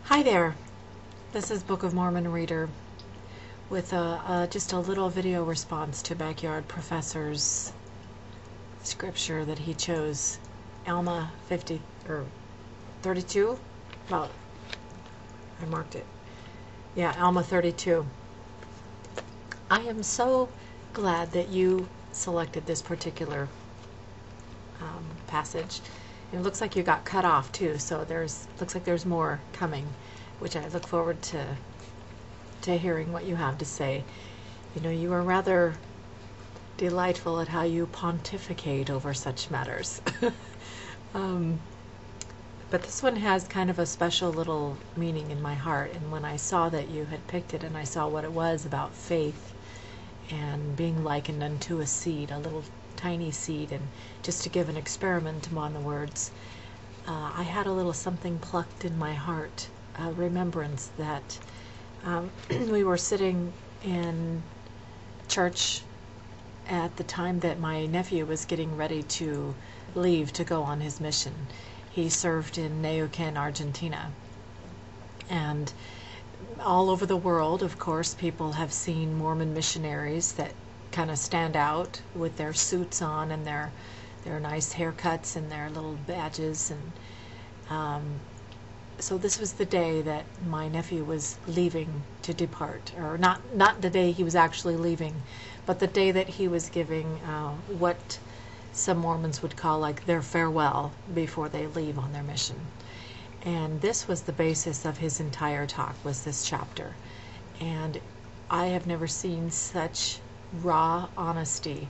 Hi there, this is Book of Mormon Reader with just a little video response to Backyard Professor's scripture that he chose, Alma 50 or 32. Well, I marked it. Yeah, Alma 32. I am so glad that you selected this particular passage. It looks like you got cut off too, so looks like there's more coming, which I look forward to hearing what you have to say. You know, you are rather delightful at how you pontificate over such matters. But this one has kind of a special little meaning in my heart, and when I saw that you had picked it and I saw what it was about faith and being likened unto a seed, a little tiny seed, and just to give an experiment upon the words, I had a little something plucked in my heart, a remembrance that we were sitting in church at the time that my nephew was getting ready to leave to go on his mission. He served in Neuquén, Argentina, and all over the world, of course, people have seen Mormon missionaries that kind of stand out with their suits on and their nice haircuts and their little badges, and so this was the day that my nephew was leaving to depart, or not the day he was actually leaving, but the day that he was giving what some Mormons would call like their farewell before they leave on their mission. And this was the basis of his entire talk, was this chapter. And I have never seen such raw honesty.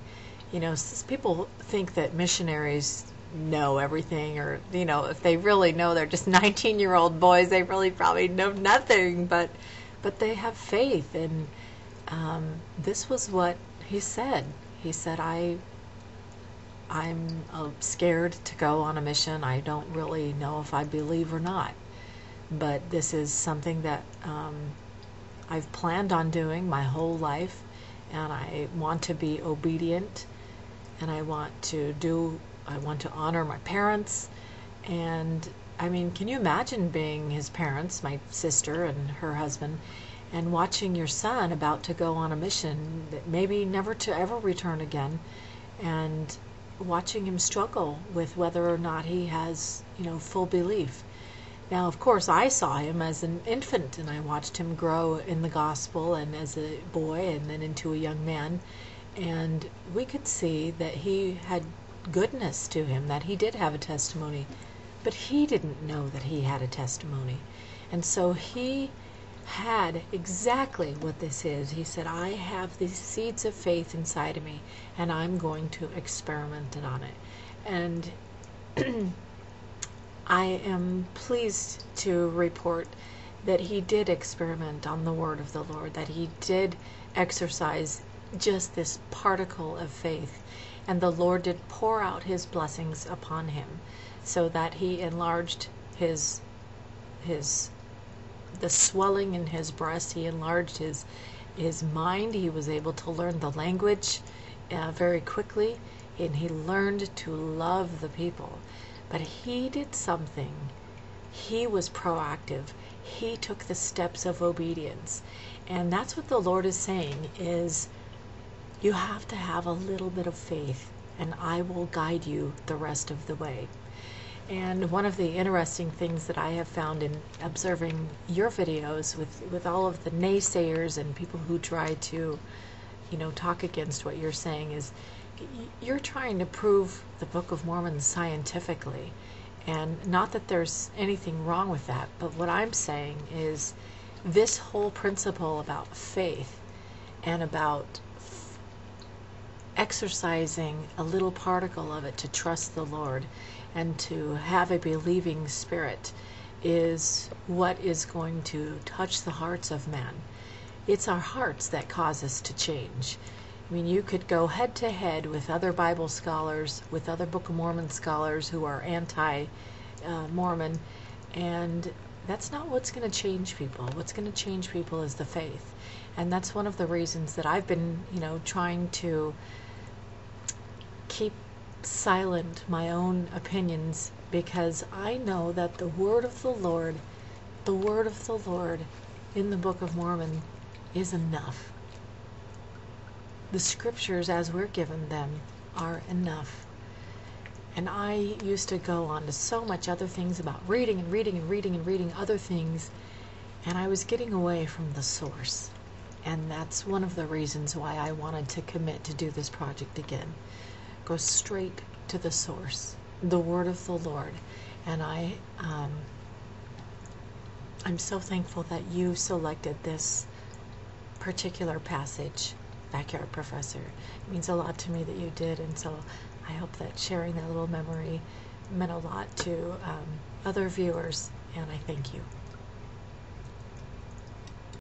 You know, people think that missionaries know everything, or, you know, if they really know, they're just 19-year-old boys, they really probably know nothing, but they have faith. And this was what he said. He said, I'm scared to go on a mission. I don't really know if I believe or not, but this is something that I've planned on doing my whole life, and I want to be obedient, and I want to honor my parents. And I mean, can you imagine being his parents, my sister and her husband, and watching your son about to go on a mission that maybe never to ever return again, and watching him struggle with whether or not he has, you know, full belief. Now, of course, I saw him as an infant, and I watched him grow in the gospel, and as a boy, and then into a young man, and we could see that he had goodness to him, that he did have a testimony, but he didn't know that he had a testimony. And so he had exactly what this is. He said, I have these seeds of faith inside of me, and I'm going to experiment on it. And I am pleased to report that he did experiment on the word of the Lord, that he did exercise just this particle of faith, and the Lord did pour out his blessings upon him, so that he enlarged the swelling in his breast. He enlarged his mind. He was able to learn the language very quickly, and he learned to love the people. But he did something. He was proactive. He took the steps of obedience. And that's what the Lord is saying, is you have to have a little bit of faith, and I will guide you the rest of the way. And one of the interesting things that I have found in observing your videos with all of the naysayers and people who try to, you know, talk against what you're saying, is you're trying to prove the Book of Mormon scientifically. And not that there's anything wrong with that, but what I'm saying is this whole principle about faith and about exercising a little particle of it to trust the Lord and to have a believing spirit is what is going to touch the hearts of man. It's our hearts that cause us to change. I mean, you could go head to head with other Bible scholars, with other Book of Mormon scholars who are anti-Mormon, and that's not what's going to change people. What's going to change people is the faith. And that's one of the reasons that I've been, you know, trying to keep silent my own opinions, because I know that the word of the Lord The word of the Lord in the Book of Mormon is enough. The scriptures as we're given them are enough. And I used to go on to so much other things about reading and reading and reading and reading other things, and I was getting away from the source. And that's one of the reasons why I wanted to commit to do this project again. Go straight to the source, the word of the Lord. And I'm so thankful that you selected this particular passage, Backyard Professor. It means a lot to me that you did, and so I hope that sharing that little memory meant a lot to other viewers, and I thank you.